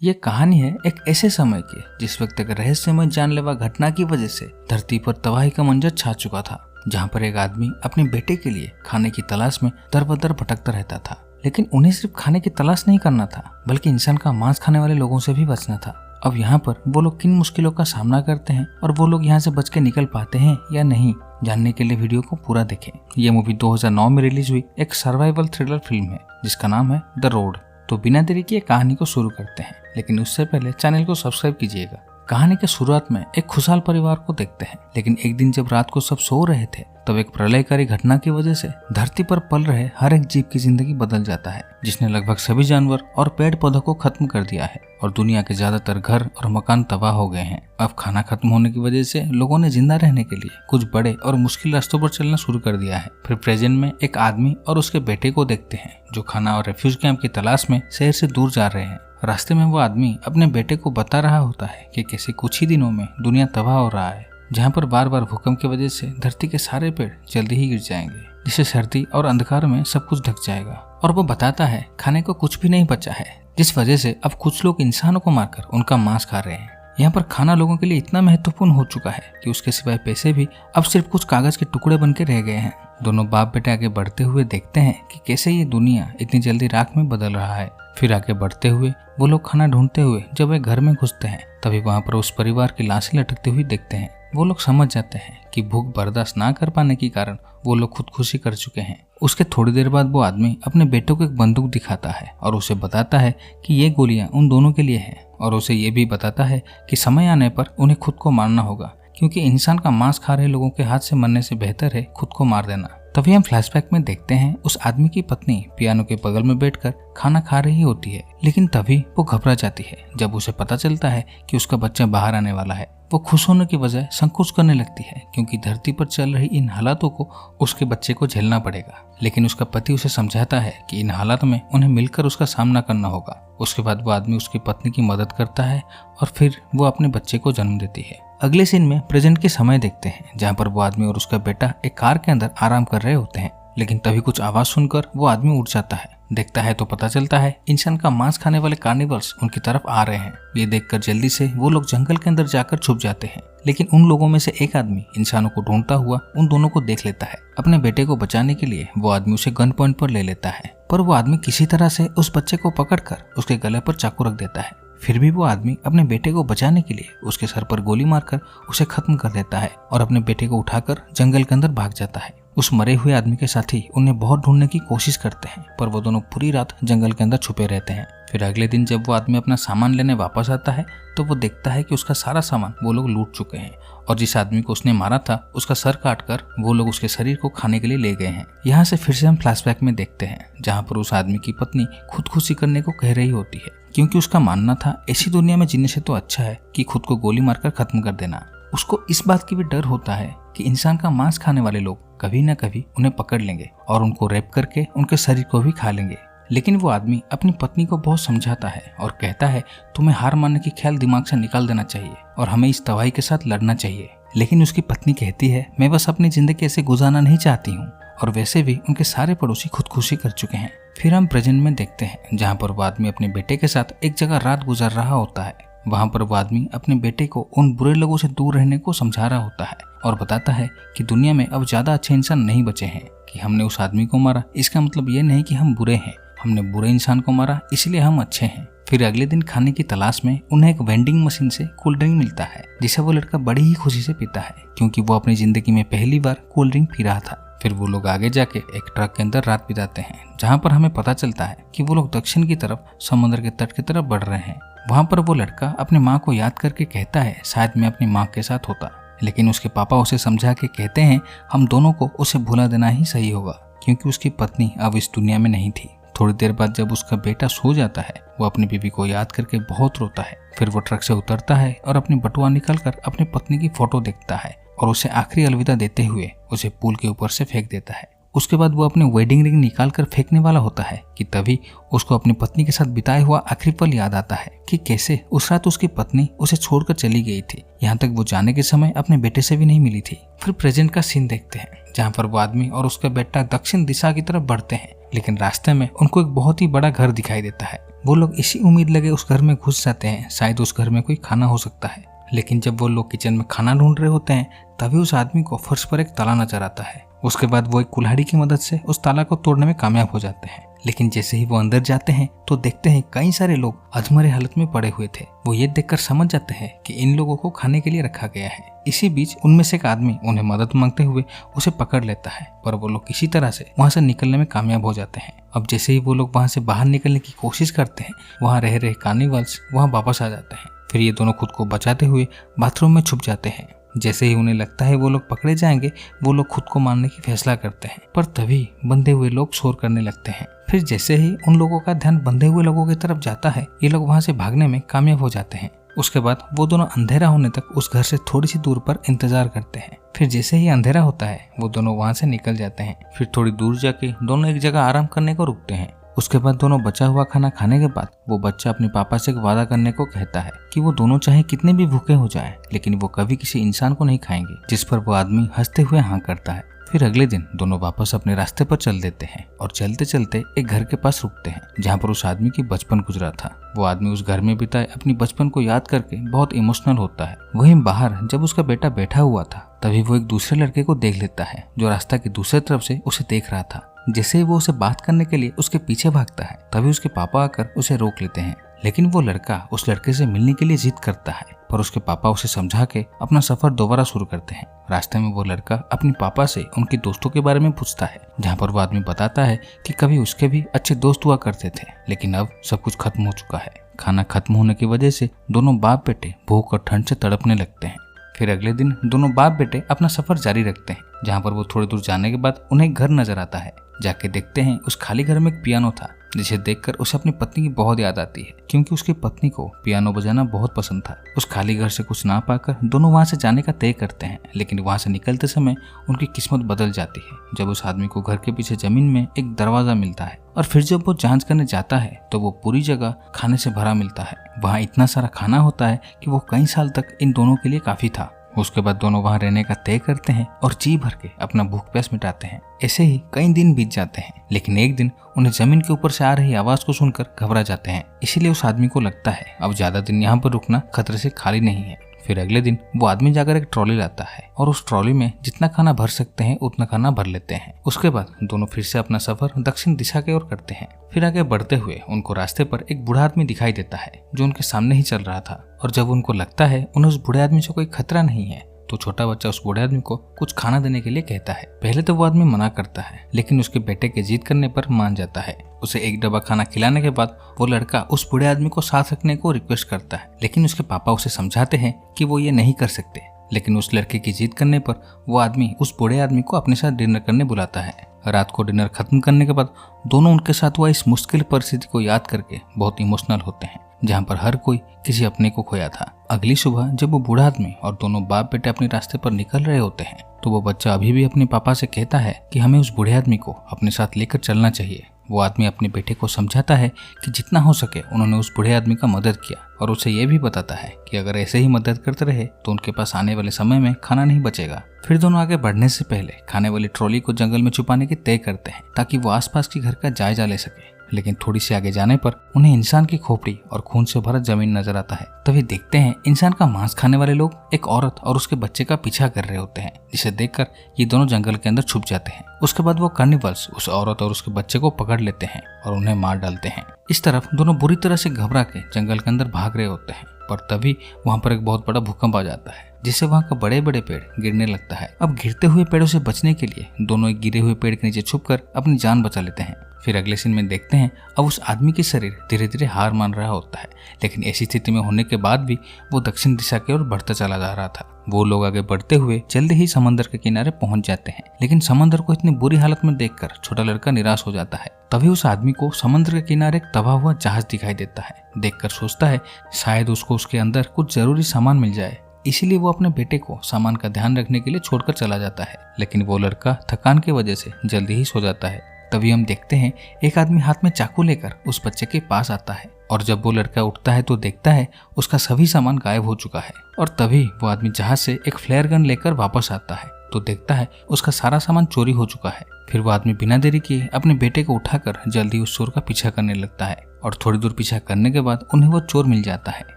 ये कहानी है एक ऐसे समय की जिस वक्त एक रहस्यमय जानलेवा घटना की वजह से धरती पर तबाही का मंजर छा चुका था, जहाँ पर एक आदमी अपने बेटे के लिए खाने की तलाश में दर बदर भटकता रहता था। लेकिन उन्हें सिर्फ खाने की तलाश नहीं करना था, बल्कि इंसान का मांस खाने वाले लोगों से भी बचना था। अब यहाँ पर वो लोग किन मुश्किलों का सामना करते हैं और वो लोग यहाँ से बच के निकल पाते हैं या नहीं, जानने के लिए वीडियो को पूरा देखें। ये मूवी 2009 में रिलीज हुई एक सर्वाइवल थ्रिलर फिल्म है जिसका नाम है द रोड। तो बिना देरी किए कहानी को शुरू करते हैं, लेकिन उससे पहले चैनल को सब्सक्राइब कीजिएगा। कहानी के शुरुआत में एक खुशहाल परिवार को देखते हैं, लेकिन एक दिन जब रात को सब सो रहे थे तब एक प्रलयकारी घटना की वजह से धरती पर पल रहे हर एक जीव की जिंदगी बदल जाता है, जिसने लगभग सभी जानवर और पेड़ पौधों को खत्म कर दिया है और दुनिया के ज्यादातर घर और मकान तबाह हो गए हैं। अब खाना खत्म होने की वजह से लोगों ने जिंदा रहने के लिए कुछ बड़े और मुश्किल रास्तों पर चलना शुरू कर दिया है। फिर प्रेजेंट में एक आदमी और उसके बेटे को देखते हैं जो खाना और रेफ्यूज कैंप की तलाश में शहर से दूर जा रहे हैं। रास्ते में वो आदमी अपने बेटे को बता रहा होता है कि कैसे कुछ ही दिनों में दुनिया तबाह हो रहा है, जहाँ पर बार बार भूकंप की वजह से धरती के सारे पेड़ जल्दी ही गिर जाएंगे, जिससे सर्दी और अंधकार में सब कुछ ढक जाएगा। और वो बताता है खाने को कुछ भी नहीं बचा है, जिस वजह से अब कुछ लोग इंसानों को मारकर उनका मांस खा रहे हैं। यहाँ पर खाना लोगों के लिए इतना महत्वपूर्ण हो चुका है कि उसके सिवाय पैसे भी अब सिर्फ कुछ कागज के टुकड़े बन के रह गए हैं। दोनों बाप बेटे आगे बढ़ते हुए देखते हैं कि कैसे ये दुनिया इतनी जल्दी राख में बदल रहा है। फिर आगे बढ़ते हुए वो लोग खाना ढूंढते हुए जब वे घर में घुसते हैं, तभी वहाँ पर उस परिवार की लाशें लटकती हुई देखते हैं। वो लोग समझ जाते हैं कि भूख बर्दाश्त ना कर पाने के कारण वो लोग खुदकुशी कर चुके हैं। उसके थोड़ी देर बाद वो आदमी अपने बेटे को एक बंदूक दिखाता है और उसे बताता है कि ये गोलियां उन दोनों के लिए हैं, और उसे ये भी बताता है कि समय आने पर उन्हें खुद को मारना होगा, क्योंकि इंसान का मांस खा रहे लोगों के हाथ से मरने से बेहतर है खुद को मार देना। तभी हम फ्लैशबैक में देखते हैं उस आदमी की पत्नी पियानो के बगल में बैठकर खाना खा रही होती है, लेकिन तभी वो घबरा जाती है जब उसे पता चलता है कि उसका बच्चा बाहर आने वाला है। वो खुश होने की बजाय संकोच करने लगती है, क्योंकि धरती पर चल रही इन हालातों को उसके बच्चे को झेलना पड़ेगा। लेकिन उसका पति उसे समझाता है कि इन हालात में उन्हें मिलकर उसका सामना करना होगा। उसके बाद वो आदमी उसकी पत्नी की मदद करता है और फिर वो अपने बच्चे को जन्म देती है। अगले सीन में प्रेजेंट के समय देखते हैं, जहाँ पर वो आदमी और उसका बेटा एक कार के अंदर आराम कर रहे होते हैं, लेकिन तभी कुछ आवाज सुनकर वो आदमी उठ जाता है। देखता है तो पता चलता है इंसान का मांस खाने वाले कार्निवल्स उनकी तरफ आ रहे हैं। ये देखकर जल्दी से वो लोग जंगल के अंदर जाकर छुप जाते हैं, लेकिन उन लोगों में से एक आदमी इंसानों को ढूंढता हुआ उन दोनों को देख लेता है। अपने बेटे को बचाने के लिए वो आदमी उसे गन पॉइंट पर ले लेता है, पर वो आदमी किसी तरह से उस बच्चे को पकड़कर उसके गले पर चाकू रख देता है। फिर भी वो आदमी अपने बेटे को बचाने के लिए उसके सर पर गोली मारकर उसे खत्म कर देता है और अपने बेटे को उठाकर जंगल के अंदर भाग जाता है। उस मरे हुए आदमी के साथी उन्हें बहुत ढूंढने की कोशिश करते हैं, पर वो दोनों पूरी रात जंगल के अंदर छुपे रहते हैं। फिर अगले दिन जब वो आदमी अपना सामान लेने वापस आता है तो वो देखता है कि उसका सारा सामान वो लोग लूट चुके हैं, और जिस आदमी को उसने मारा था उसका सर काटकर वो लोग उसके शरीर को खाने के लिए ले गए हैं। यहाँ से फिर से हम फ्लैशबैक में देखते हैं, जहाँ पर उस आदमी की पत्नी खुदकुशी करने को कह रही होती है, क्योंकि उसका मानना था ऐसी दुनिया में जीने से तो अच्छा है कि खुद को गोली मारकर खत्म कर देना। उसको इस बात की भी डर होता है कि इंसान का मांस खाने वाले लोग कभी न कभी उन्हें पकड़ लेंगे और उनको रेप करके उनके शरीर को भी खा लेंगे। लेकिन वो आदमी अपनी पत्नी को बहुत समझाता है और कहता है तुम्हें हार मानने की ख्याल दिमाग से निकाल देना चाहिए और हमें इस तबाही के साथ लड़ना चाहिए। लेकिन उसकी पत्नी कहती है मैं बस अपनी जिंदगी ऐसे गुजारना नहीं चाहती हूँ, और वैसे भी उनके सारे पड़ोसी खुदकुशी कर चुके हैं। फिर हम प्रेजेंट में देखते हैं, जहाँ पर वो आदमी अपने बेटे के साथ एक जगह रात गुजार रहा होता है। वहाँ पर वो आदमी अपने बेटे को उन बुरे लोगों से दूर रहने को समझा रहा होता है और बताता है कि दुनिया में अब ज्यादा अच्छे इंसान नहीं बचे हैं। कि हमने उस आदमी को मारा इसका मतलब ये नहीं कि हम बुरे हैं, हमने बुरे इंसान को मारा इसलिए हम अच्छे हैं। फिर अगले दिन खाने की तलाश में उन्हें एक वेंडिंग मशीन से कोल्ड ड्रिंक मिलता है, जिसे वो लड़का बड़ी ही खुशी से पीता है, क्योंकि वो अपनी जिंदगी में पहली बार कोल्ड ड्रिंक पी रहा था। फिर वो लोग आगे जाके एक ट्रक के अंदर रात बिताते हैं, जहाँ पर हमें पता चलता है कि वो लोग दक्षिण की तरफ समुद्र के तट की तरफ बढ़ रहे हैं। वहाँ पर वो लड़का अपनी माँ को याद करके कहता है शायद मैं अपनी माँ के साथ होता, लेकिन उसके पापा उसे समझा के कहते हैं हम दोनों को उसे भुला देना ही सही होगा, क्योंकि उसकी पत्नी अब इस दुनिया में नहीं थी। थोड़ी देर बाद जब उसका बेटा सो जाता है वो अपनी बीवी को याद करके बहुत रोता है। फिर वो ट्रक से उतरता है और अपनी बटुआ निकालकर अपनी पत्नी की फोटो देखता है और उसे आखिरी अलविदा देते हुए उसे पुल के ऊपर से फेंक देता है। उसके बाद वो अपने वेडिंग रिंग निकाल कर फेंकने वाला होता है कि तभी उसको अपनी पत्नी के साथ बिताया हुआ आखिरी पल याद आता है कि कैसे उस रात उसकी पत्नी उसे छोड़कर चली गई थी। यहाँ तक वो जाने के समय अपने बेटे से भी नहीं मिली थी। फिर प्रेजेंट का सीन देखते हैं, जहाँ पर वो आदमी और उसका बेटा दक्षिण दिशा की तरफ बढ़ते हैं, लेकिन रास्ते में उनको एक बहुत ही बड़ा घर दिखाई देता है। वो लोग इसी उम्मीद लगे उस घर में घुस जाते हैं, शायद उस घर में कोई खाना हो सकता है। लेकिन जब वो लोग किचन में खाना ढूंढ रहे होते हैं तभी उस आदमी को फर्श पर एक ताला नजर आता है। उसके बाद वो एक कुल्हाड़ी की मदद से उस ताला को तोड़ने में कामयाब हो जाते हैं। लेकिन जैसे ही वो अंदर जाते हैं तो देखते हैं कई सारे लोग अधमरे हालत में पड़े हुए थे। वो ये देखकर समझ जाते हैं कि इन लोगों को खाने के लिए रखा गया है। इसी बीच उनमें से एक आदमी उन्हें मदद मांगते हुए उसे पकड़ लेता है, पर वो लोग किसी तरह से वहां से निकलने में कामयाब हो जाते हैं। अब जैसे ही वो लोग वहां से बाहर निकलने की कोशिश करते हैं, वहां रह रहे कार्निवल्स वहां वापस आ जाते हैं। फिर ये दोनों खुद को बचाते हुए बाथरूम में छुप जाते हैं। जैसे ही उन्हें लगता है वो लोग पकड़े जाएंगे, वो लोग खुद को मारने की फैसला करते हैं, पर तभी बंधे हुए लोग शोर करने लगते हैं। फिर जैसे ही उन लोगों का ध्यान बंधे हुए लोगों की तरफ जाता है, ये लोग वहां से भागने में कामयाब हो जाते हैं। उसके बाद वो दोनों अंधेरा होने तक उस घर से थोड़ी सी दूर पर इंतजार करते हैं। फिर जैसे ही अंधेरा होता है वो दोनों वहां से निकल जाते हैं। फिर थोड़ी दूर जाके दोनों एक जगह आराम करने को रुकते हैं। उसके बाद दोनों बचा हुआ खाना खाने के बाद वो बच्चा अपने पापा से एक वादा करने को कहता है कि वो दोनों चाहे कितने भी भूखे हो जाए, लेकिन वो कभी किसी इंसान को नहीं खाएंगे। जिस पर वो आदमी हंसते हुए हाँ करता है। फिर अगले दिन दोनों वापस अपने रास्ते पर चल देते हैं और चलते चलते एक घर के पास रुकते हैं जहाँ पर उस आदमी की बचपन गुजरा था। वो आदमी उस घर में बिताए अपनी बचपन को याद करके बहुत इमोशनल होता है। वहीं बाहर जब उसका बेटा बैठा हुआ था तभी वो एक दूसरे लड़के को देख लेता है जो रास्ता की दूसरी तरफ से उसे देख रहा था। जैसे ही वो उसे बात करने के लिए उसके पीछे भागता है तभी उसके पापा आकर उसे रोक लेते हैं। लेकिन वो लड़का उस लड़के से मिलने के लिए जिद करता है, पर उसके पापा उसे समझा के अपना सफर दोबारा शुरू करते हैं। रास्ते में वो लड़का अपने पापा से उनके दोस्तों के बारे में पूछता है, जहाँ पर वो आदमी बताता है कि कभी उसके भी अच्छे दोस्त हुआ करते थे, लेकिन अब सब कुछ खत्म हो चुका है। खाना खत्म होने की वजह से दोनों बाप बेटे भूख और ठंड से तड़पने लगते हैं। फिर अगले दिन दोनों बाप बेटे अपना सफर जारी रखते हैं, जहाँ पर वो थोड़ी दूर जाने के बाद उन्हें घर नजर आता है। जाके देखते हैं उस खाली घर में एक पियानो था, जिसे देखकर उसे अपनी पत्नी की बहुत याद आती है, क्योंकि उसकी पत्नी को पियानो बजाना बहुत पसंद था। उस खाली घर से कुछ ना पाकर दोनों वहां से जाने का तय करते हैं, लेकिन वहां से निकलते समय उनकी किस्मत बदल जाती है जब उस आदमी को घर के पीछे जमीन में एक दरवाजा मिलता है। और फिर जब वो जांच करने जाता है तो वो पूरी जगह खाने से भरा मिलता है। वहाँ इतना सारा खाना होता है कि वो कई साल तक इन दोनों के लिए काफी था। उसके बाद दोनों वहां रहने का तय करते हैं और जी भर के अपना भूख प्यास मिटाते हैं। ऐसे ही कई दिन बीत जाते हैं, लेकिन एक दिन उन्हें जमीन के ऊपर से आ रही आवाज को सुनकर घबरा जाते हैं। इसीलिए उस आदमी को लगता है अब ज्यादा दिन यहाँ पर रुकना खतरे से खाली नहीं है। फिर अगले दिन वो आदमी जाकर एक ट्रॉली लाता है और उस ट्रॉली में जितना खाना भर सकते हैं उतना खाना भर लेते हैं। उसके बाद दोनों फिर से अपना सफर दक्षिण दिशा की ओर करते हैं। फिर आगे बढ़ते हुए उनको रास्ते पर एक बूढ़ा आदमी दिखाई देता है जो उनके सामने ही चल रहा था। और जब उनको लगता है उन्हें उस बूढ़े आदमी से कोई खतरा नहीं है तो छोटा बच्चा उस बूढ़े आदमी को कुछ खाना देने के लिए कहता है। पहले तो वो आदमी मना करता है, लेकिन उसके बेटे के जिद करने पर मान जाता है। उसे एक डब्बा खाना खिलाने के बाद वो लड़का उस बूढ़े आदमी को साथ रखने को रिक्वेस्ट करता है, लेकिन उसके पापा उसे समझाते हैं कि वो ये नहीं कर सकते। लेकिन उस लड़के की जिद करने पर वो आदमी उस बूढ़े आदमी को अपने साथ डिनर करने बुलाता है। रात को डिनर खत्म करने के बाद दोनों उनके साथ हुआ इस मुश्किल परिस्थिति को याद करके बहुत इमोशनल होते हैं, जहाँ पर हर कोई किसी अपने को खोया था। अगली सुबह जब वो बूढ़ा आदमी और दोनों बाप बेटे अपने रास्ते पर निकल रहे होते हैं तो वो बच्चा अभी भी अपने पापा से कहता है कि हमें उस बूढ़े आदमी को अपने साथ लेकर चलना चाहिए। वो आदमी अपने बेटे को समझाता है कि जितना हो सके उन्होंने उस बूढ़े आदमी का मदद किया और उसे ये भी बताता है कि अगर ऐसे ही मदद करते रहे तो उनके पास आने वाले समय में खाना नहीं बचेगा। फिर दोनों आगे बढ़ने से पहले खाने वाली ट्रॉली को जंगल में छुपाने की तय करते हैं ताकि वो आसपास के घर का जायजा ले सके। लेकिन थोड़ी सी आगे जाने पर उन्हें इंसान की खोपड़ी और खून से भरा जमीन नजर आता है। तभी देखते हैं इंसान का मांस खाने वाले लोग एक औरत और उसके बच्चे का पीछा कर रहे होते हैं, जिसे देखकर ये दोनों जंगल के अंदर छुप जाते हैं। उसके बाद वो कार्निवल्स उस औरत और उसके बच्चे को पकड़ लेते हैं और उन्हें मार डालते हैं। इस तरफ दोनों बुरी तरह से घबरा के जंगल के अंदर भाग रहे होते हैं, पर तभी वहाँ पर एक बहुत बड़ा भूकंप आ जाता है, जिससे वहाँ का बड़े बड़े पेड़ गिरने लगता है। अब गिरते हुए पेड़ों से बचने के लिए दोनों एक गिरे हुए पेड़ के नीचे छुपकर अपनी जान बचा लेते हैं। फिर अगले सीन में देखते हैं अब उस आदमी की शरीर धीरे धीरे हार मान रहा होता है, लेकिन ऐसी स्थिति में होने के बाद भी वो दक्षिण दिशा की ओर बढ़ता चला जा रहा था। वो लोग आगे बढ़ते हुए जल्दी ही समंदर के किनारे पहुंच जाते हैं, लेकिन समंदर को इतनी बुरी हालत में देखकर छोटा लड़का निराश हो जाता है। तभी उस आदमी को समुद्र के किनारे एक तबाह हुआ जहाज दिखाई देता है। देखकर सोचता है शायद उसको उसके अंदर कुछ जरूरी सामान मिल जाए, इसीलिए वो अपने बेटे को सामान का ध्यान रखने के लिए छोड़कर चला जाता है। लेकिन वो लड़का थकान की वजह से जल्दी ही सो जाता है। तभी हम देखते हैं एक आदमी हाथ में चाकू लेकर उस बच्चे के पास आता है, और जब वो लड़का उठता है तो देखता है उसका सभी सामान गायब हो चुका है। और तभी वो आदमी जहाज से एक फ्लेयर गन लेकर वापस आता है तो देखता है उसका सारा सामान चोरी हो चुका है। फिर वो आदमी बिना देरी किए अपने बेटे को उठाकर जल्दी उस चोर का पीछा करने लगता है और थोड़ी दूर पीछा करने के बाद उन्हें वो चोर मिल जाता है।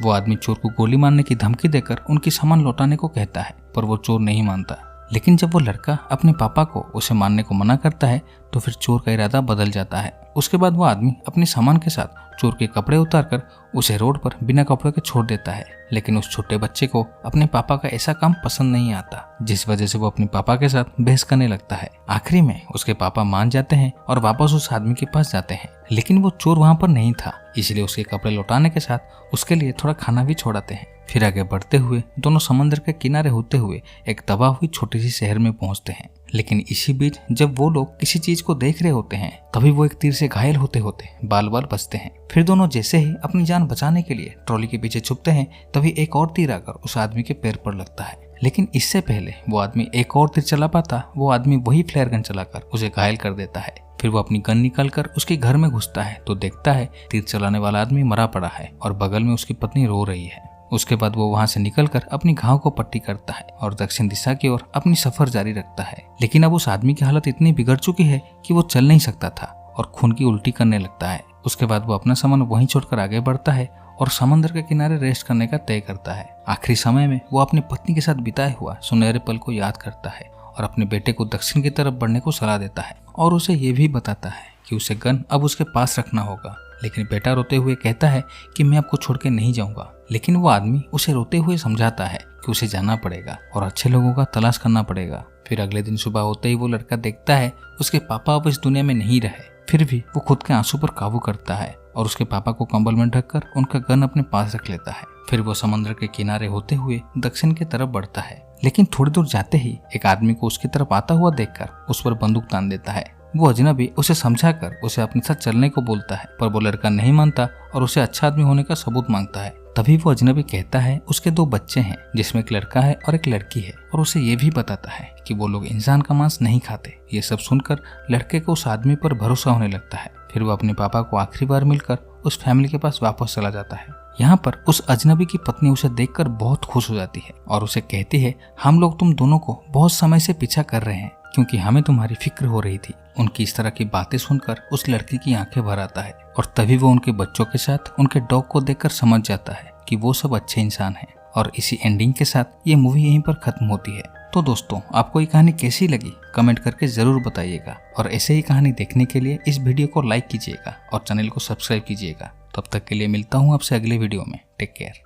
वो आदमी चोर को गोली मारने की धमकी देकर उनकी सामान लौटाने को कहता है, पर वो चोर नहीं मानता। लेकिन जब वो लड़का अपने पापा को उसे मारने को मना करता है तो फिर चोर का इरादा बदल जाता है। उसके बाद वो आदमी अपने सामान के साथ चोर के कपड़े उतारकर उसे रोड पर बिना कपड़े के छोड़ देता है। लेकिन उस छोटे बच्चे को अपने पापा का ऐसा काम पसंद नहीं आता, जिस वजह से वो अपने पापा के साथ बहस करने लगता है। आखिरी में उसके पापा मान जाते हैं और वापस उस आदमी के पास जाते हैं, लेकिन वो चोर वहां पर नहीं था, इसलिए उसके कपड़े लौटाने के साथ उसके लिए थोड़ा खाना भी छोड़ाते हैं। फिर आगे बढ़ते हुए दोनों समंदर के किनारे होते हुए एक तबाह हुई छोटी सी शहर में पहुंचते हैं। लेकिन इसी बीच जब वो लोग किसी चीज को देख रहे होते हैं तभी वो एक तीर से घायल होते होते बाल बाल बचते हैं। फिर दोनों जैसे ही अपनी जान बचाने के लिए ट्रॉली के पीछे छुपते हैं तभी एक और तीर आकर उस आदमी के पैर पर लगता है। लेकिन इससे पहले वो आदमी एक और तीर चला पाता, वो आदमी वही फ्लेयर गन चलाकर उसे घायल कर देता है। फिर वो अपनी गन निकालकर उसके घर में घुसता है तो देखता है तीर चलाने वाला आदमी मरा पड़ा है और बगल में उसकी पत्नी रो रही है। उसके बाद वो वहां से निकलकर अपनी घाव को पट्टी करता है और दक्षिण दिशा की ओर अपनी सफर जारी रखता है। लेकिन अब उस आदमी की हालत इतनी बिगड़ चुकी है कि वो चल नहीं सकता था और खून की उल्टी करने लगता है। उसके बाद वो अपना सामान वहीं छोड़कर आगे बढ़ता है और समंदर के किनारे रेस्ट करने का तय करता है। आखिरी समय में वो अपनी पत्नी के साथ बिताए हुआ सुनहरे पल को याद करता है और अपने बेटे को दक्षिण की तरफ बढ़ने को सलाह देता है और उसे ये भी बताता है कि उसे गन अब उसके पास रखना होगा। लेकिन बेटा रोते हुए कहता है कि मैं आपको छोड़ के नहीं जाऊंगा। लेकिन वो आदमी उसे रोते हुए समझाता है कि उसे जाना पड़ेगा और अच्छे लोगों का तलाश करना पड़ेगा। फिर अगले दिन सुबह होते ही वो लड़का देखता है उसके पापा अब इस दुनिया में नहीं रहे। फिर भी वो खुद के आंसू पर काबू करता है और उसके पापा को कंबल में ढककर उनका गन अपने पास रख लेता है। फिर वो समंदर के किनारे होते हुए दक्षिण की तरफ बढ़ता है। लेकिन थोड़ी दूर जाते ही एक आदमी को उसकी तरफ आता हुआ देखकर उस पर बंदूक तान देता है। वो अजनबी उसे समझाकर उसे अपने साथ चलने को बोलता है, पर वो लड़का नहीं मानता और उसे अच्छा आदमी होने का सबूत मांगता है। तभी वो अजनबी कहता है उसके 2 बच्चे हैं, जिसमें एक लड़का है और एक लड़की है, और उसे ये भी बताता है कि वो लोग इंसान का मांस नहीं खाते। ये सब सुनकर लड़के को उस आदमी पर भरोसा होने लगता है। फिर वो अपने पापा को आखिरी बार मिलकर उस फैमिली के पास वापस चला जाता है। यहाँ पर उस अजनबी की पत्नी उसे देखकर बहुत खुश हो जाती है और उसे कहती है, हम लोग तुम दोनों को बहुत समय से पीछा कर रहे हैं क्योंकि हमें तुम्हारी फिक्र हो रही थी। उनकी इस तरह की बातें सुनकर उस लड़की की आंखें भर आता है और तभी वो उनके बच्चों के साथ उनके डॉग को देखकर समझ जाता है कि वो सब अच्छे इंसान हैं। और इसी एंडिंग के साथ ये मूवी यहीं पर खत्म होती है। तो दोस्तों, आपको ये कहानी कैसी लगी कमेंट करके जरूर बताइएगा और ऐसे ही कहानी देखने के लिए इस वीडियो को लाइक कीजिएगा और चैनल को सब्सक्राइब कीजिएगा। तब तक के लिए मिलता हूँ आपसे अगले वीडियो में। Take care.